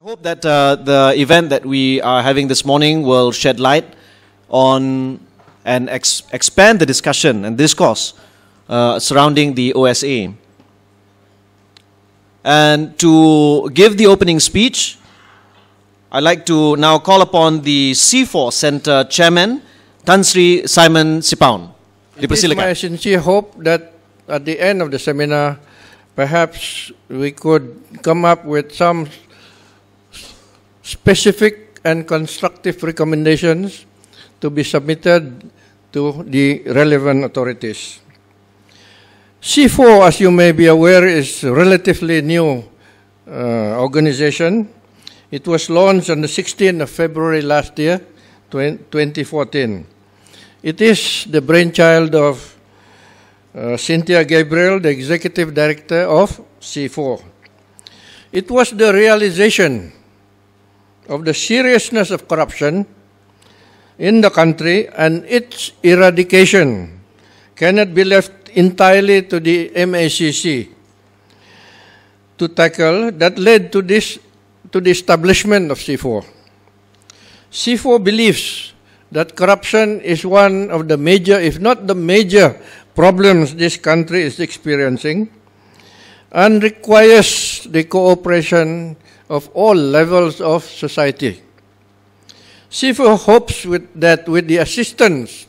Hope that the event that we are having this morning will shed light on and expand the discussion and discourse surrounding the OSA. And to give the opening speech, I'd like to now call upon the C4 Center Chairman, Tan Sri Simon Sipaun. It is my sincere hope that at the end of the seminar, perhaps we could come up with some specific and constructive recommendations to be submitted to the relevant authorities. C4, as you may be aware, is a relatively new organization. It was launched on the 16th of February last year, 2014. It is the brainchild of Cynthia Gabriel, the Executive Director of C4. It was the realization of the seriousness of corruption in the country, and its eradication cannot be left entirely to the MACC to tackle, that led to the establishment of C4. C4 believes that corruption is one of the major, if not the major, problems this country is experiencing, and requires the cooperation of all levels of society. C4 hopes that with the assistance,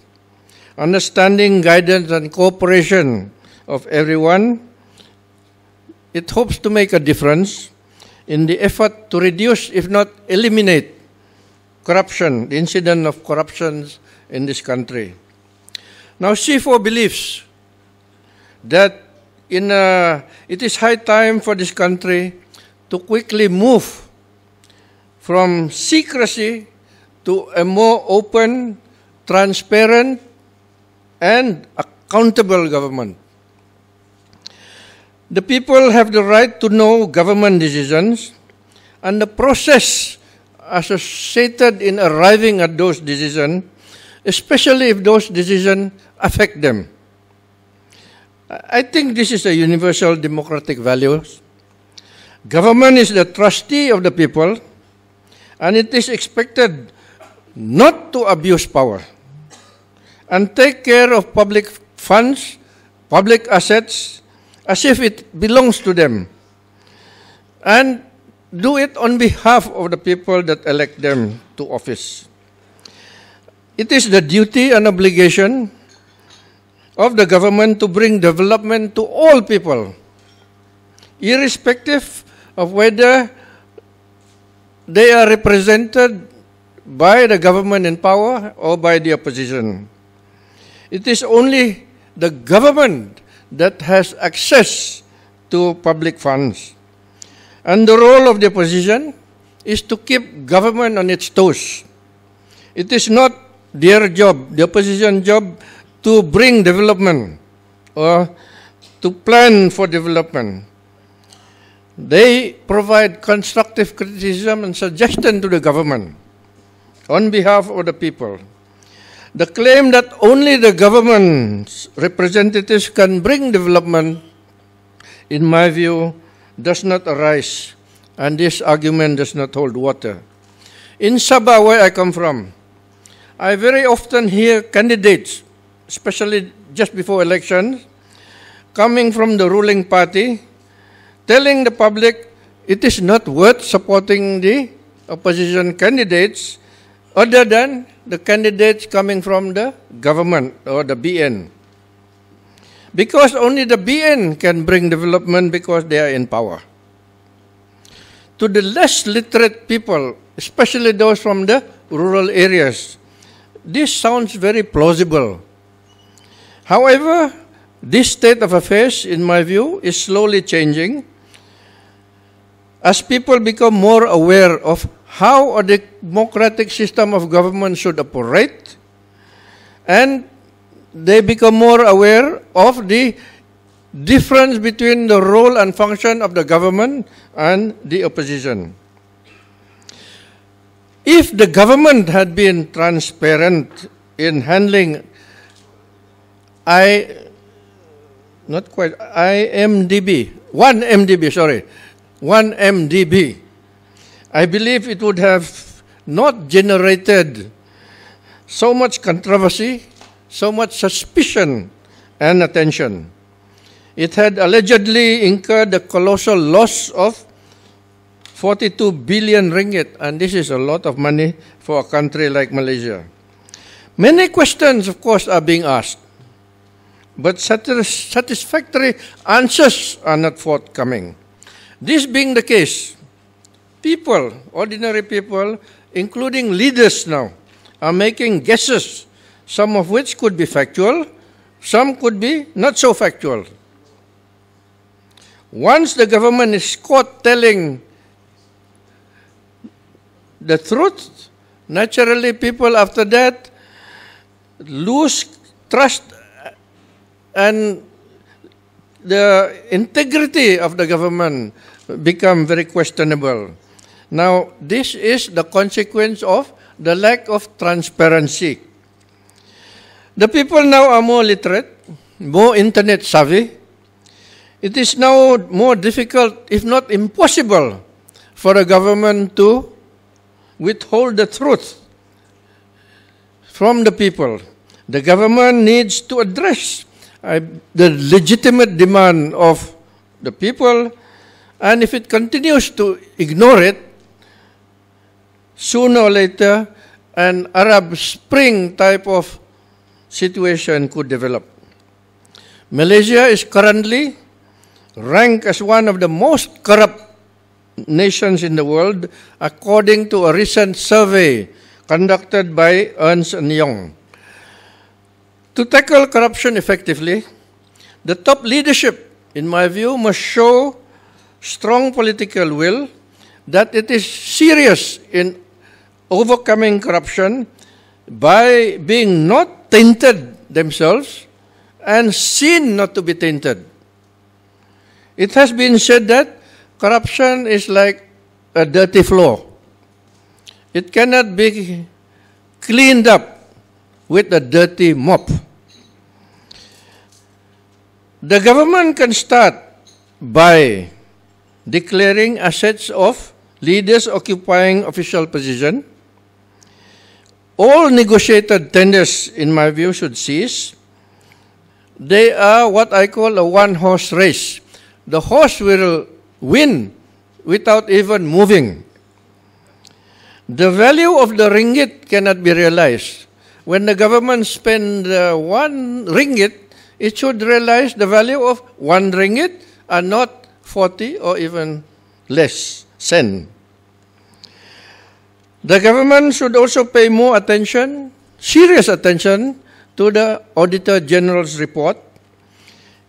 understanding, guidance, and cooperation of everyone, it hopes to make a difference in the effort to reduce, if not eliminate, corruption, the incident of corruptions in this country. Now, C4 believes that it is high time for this country to quickly move from secrecy to a more open, transparent, and accountable government. The people have the right to know government decisions and the process associated in arriving at those decisions, especially if those decisions affect them. I think this is a universal democratic value. Government is the trustee of the people, and it is expected not to abuse power and take care of public funds, public assets, as if it belongs to them, and do it on behalf of the people that elect them to office. It is the duty and obligation of the government to bring development to all people, irrespective of whether they are represented by the government in power or by the opposition. It is only the government that has access to public funds. And the role of the opposition is to keep government on its toes. It is not their job, the opposition job, to bring development or to plan for development. They provide constructive criticism and suggestion to the government on behalf of the people. The claim that only the government's representatives can bring development, in my view, does not arise, and this argument does not hold water. In Sabah, where I come from, I very often hear candidates, especially just before elections, coming from the ruling party, telling the public it is not worth supporting the opposition candidates other than the candidates coming from the government or the BN. Because only the BN can bring development because they are in power. To the less literate people, especially those from the rural areas, this sounds very plausible. However, this state of affairs, in my view, is slowly changing as people become more aware of how a democratic system of government should operate, and they become more aware of the difference between the role and function of the government and the opposition. If the government had been transparent in handling IMDB, 1MDB, I believe it would have not generated so much controversy, so much suspicion and attention. It had allegedly incurred a colossal loss of 42 billion ringgit, and this is a lot of money for a country like Malaysia. Many questions, of course, are being asked, but satisfactory answers are not forthcoming. This being the case, people, ordinary people, including leaders now, are making guesses, some of which could be factual, some could be not so factual. Once the government is caught telling the truth, naturally people after that lose trust and the integrity of the government become very questionable. Now, this is the consequence of the lack of transparency. The people now are more literate, more internet savvy. It is now more difficult, if not impossible, for a government to withhold the truth from the people. The government needs to address the legitimate demand of the people, and if it continues to ignore it, sooner or later, an Arab Spring type of situation could develop. Malaysia is currently ranked as one of the most corrupt nations in the world, according to a recent survey conducted by Ernst & Young. To tackle corruption effectively, the top leadership, in my view, must show strong political will that it is serious in overcoming corruption by being not tainted themselves and seen not to be tainted. It has been said that corruption is like a dirty floor. It cannot be cleaned up with a dirty mop. The government can start by declaring assets of leaders occupying official position. All negotiated tenders, in my view, should cease. They are what I call a one-horse race. The horse will win without even moving. The value of the ringgit cannot be realized. When the government spends 1 ringgit, it should realize the value of 1 ringgit and not 40 or even less cent. The government should also pay more attention, serious attention, to the Auditor General's report.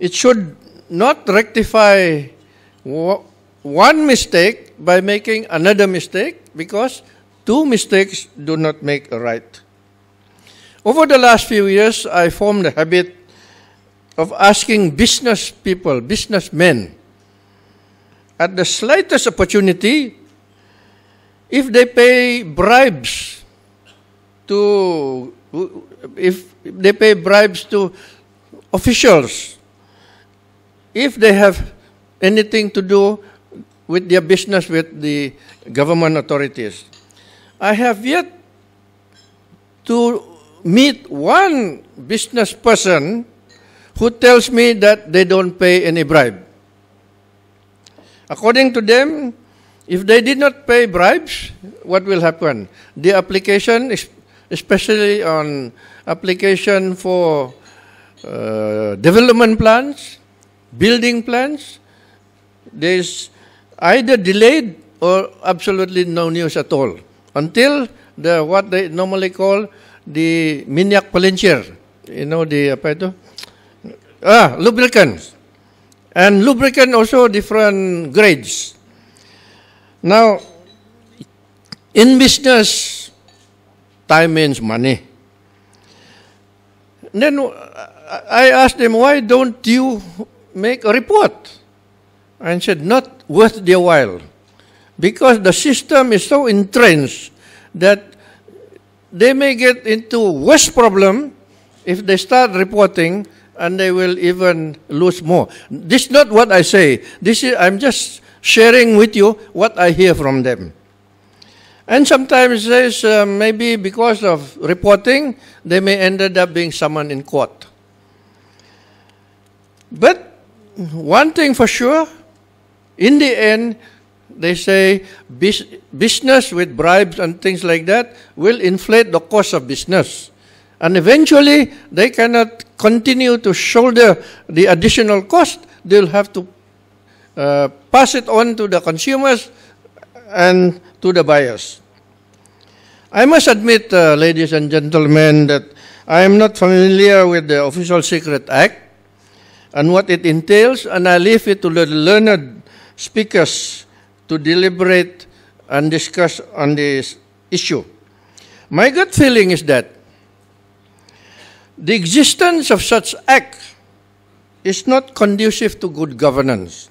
It should not rectify one mistake by making another mistake, because 2 mistakes do not make a right. Over the last few years, I formed a habit of asking business people, businessmen, at the slightest opportunity, if they pay bribes to officials, if they have anything to do with their business with the government authorities. I have yet to meet one business person who tells me that they don't pay any bribe. According to them, if they did not pay bribes, what will happen? The application, especially on application for development plans, building plans, there is either delayed or absolutely no news at all until what they normally call the minyak pelintir. You know, the lubricants. And lubricant also different grades. Now, in business, time means money. Then I asked them, why don't you make a report? And said, not worth their while. Because the system is so entrenched that they may get into worse problem if they start reporting, and they will even lose more. This is not what I say. I'm just sharing with you what I hear from them. And sometimes says maybe because of reporting, they may ended up being summoned in court. But one thing for sure, in the end, they say business with bribes and things like that will inflate the cost of business. And eventually, they cannot continue to shoulder the additional cost. They'll have to pass it on to the consumers and to the buyers. I must admit, ladies and gentlemen, that I am not familiar with the Official Secret Act and what it entails, and I leave it to the learned speakers to deliberate and discuss on this issue. My gut feeling is that the existence of such act is not conducive to good governance.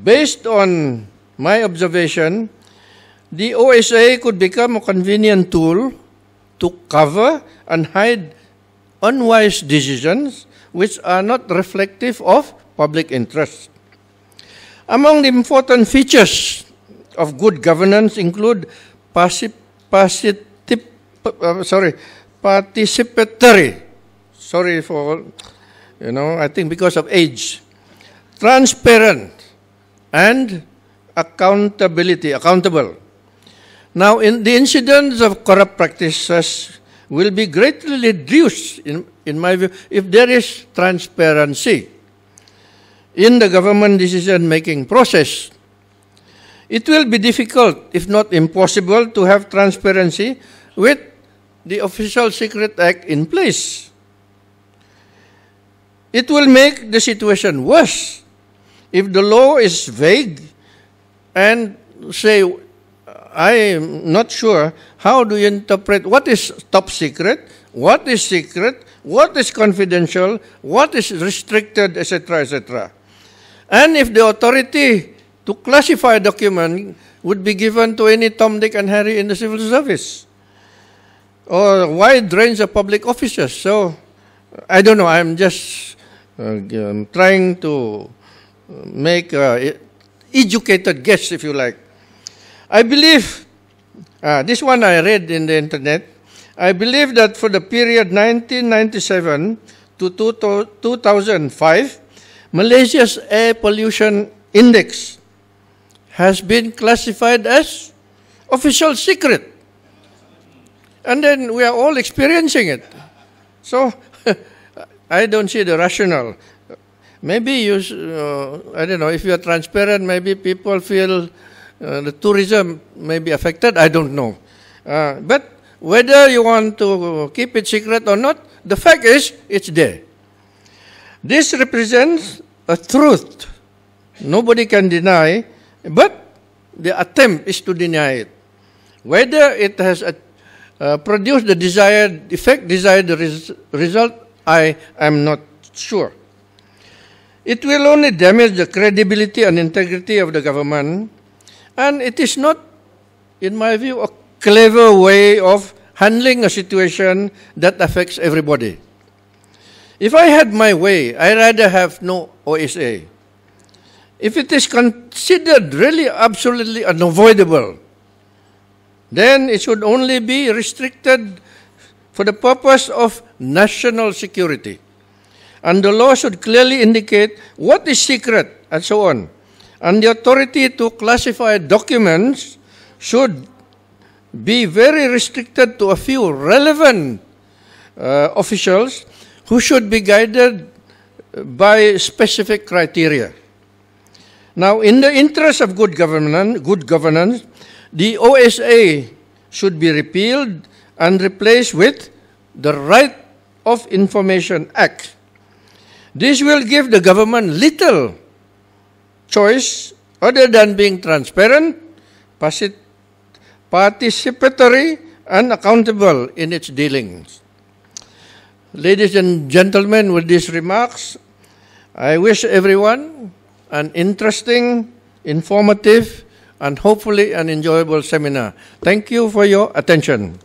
Based on my observation, the OSA could become a convenient tool to cover and hide unwise decisions which are not reflective of public interest. Among the important features of good governance include participatory, I think because of age, transparent, and accountable. Now, in the incidence of corrupt practices will be greatly reduced, in my view, if there is transparency in the government decision-making process. It will be difficult, if not impossible, to have transparency with the Official Secret Act in place. It will make the situation worse if the law is vague and say, I am not sure how do you interpret what is top secret, what is confidential, what is restricted, etc., etc. And if the authority to classify a document would be given to any Tom, Dick, and Harry in the civil service, or wide range of public officers. So, I don't know, I'm just trying to make educated guess, if you like. I believe, this one I read in the internet, I believe that for the period 1997 to 2005, Malaysia's air pollution index has been classified as official secret. And then we are all experiencing it. So, I don't see the rationale. Maybe you, I don't know, if you are transparent, maybe people feel the tourism may be affected, I don't know. But whether you want to keep it secret or not, the fact is, it's there. This represents a truth nobody can deny, but the attempt is to deny it. Whether it has produced the desired effect, desired result, I am not sure. It will only damage the credibility and integrity of the government, and it is not, in my view, a clever way of handling a situation that affects everybody. If I had my way, I'd rather have no OSA. If it is considered really absolutely unavoidable, then it should only be restricted for the purpose of national security. And the law should clearly indicate what is secret and so on. And the authority to classify documents should be very restricted to a few relevant officials who should be guided by specific criteria. Now, in the interest of good governance, the OSA should be repealed and replaced with the Right of Information Act. This will give the government little choice other than being transparent, participatory, and accountable in its dealings. Ladies and gentlemen, with these remarks, I wish everyone an interesting, informative, and hopefully an enjoyable seminar. Thank you for your attention.